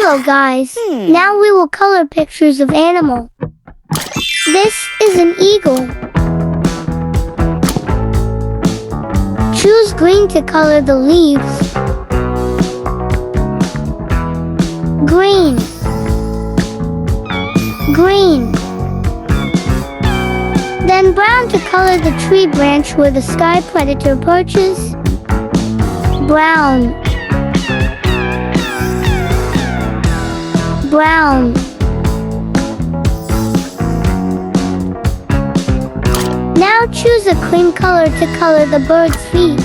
Hello guys, now we will color pictures of animal. This is an eagle. Choose green to color the leaves. Green. Green. Then brown to color the tree branch where the sky predator perches. Brown. Brown. Now choose a cream color to color the bird's feet.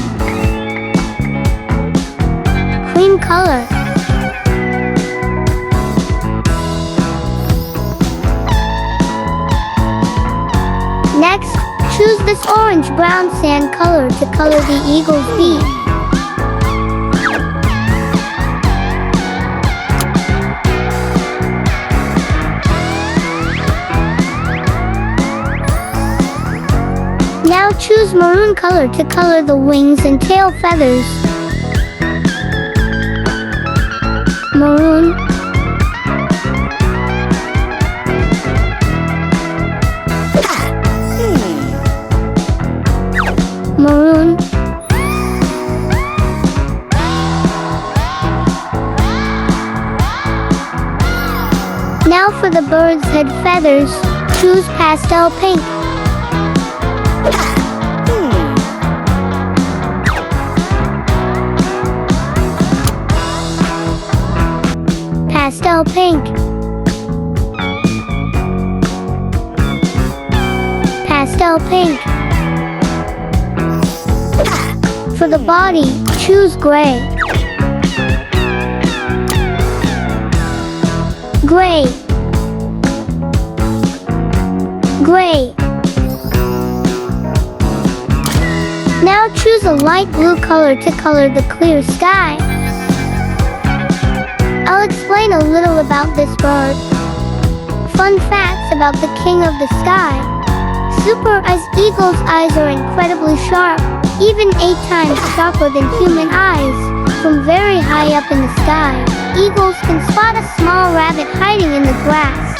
Cream color. Next, choose this orange-brown sand color to color the eagle's beak. Now choose maroon color to color the wings and tail feathers. Maroon. Maroon. Now for the bird's head feathers, choose pastel pink. Pastel pink. Pastel pink. For the body, choose gray. Gray. Gray. Now choose a light blue color to color the clear sky. I'll explain a little about this bird. Fun facts about the king of the sky. Super as eagle's eyes are incredibly sharp, even 8 times sharper than human eyes. From very high up in the sky, eagles can spot a small rabbit hiding in the grass.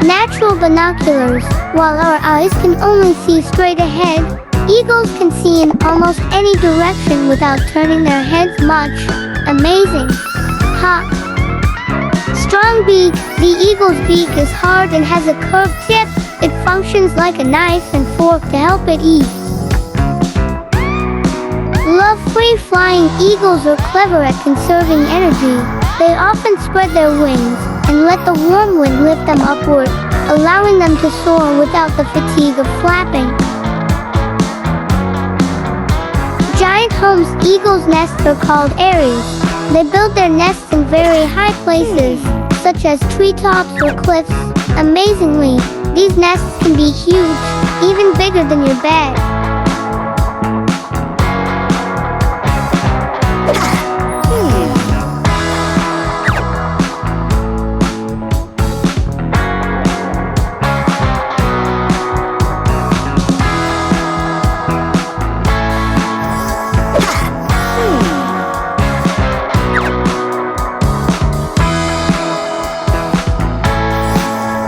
Natural binoculars. While our eyes can only see straight ahead, eagles can see in almost any direction without turning their heads much. Amazing. Ha! Strong beak. The eagle's beak is hard and has a curved tip. It functions like a knife and fork to help it eat. Love free-flying. Eagles are clever at conserving energy. They often spread their wings and let the warm wind lift them upward, allowing them to soar without the fatigue of flapping. Giant homes. Eagles' nests are called eyries. They build their nests in very high places, such as treetops or cliffs. Amazingly, these nests can be huge, even bigger than your bed.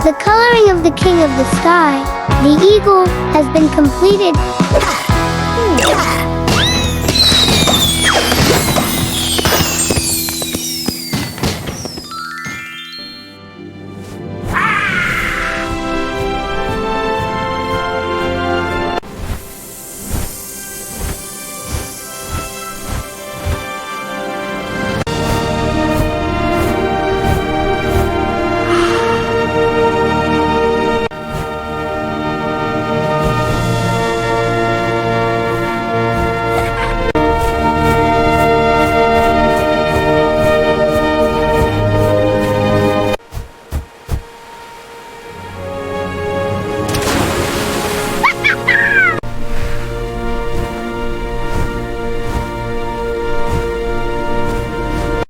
The coloring of the king of the sky, the eagle, has been completed.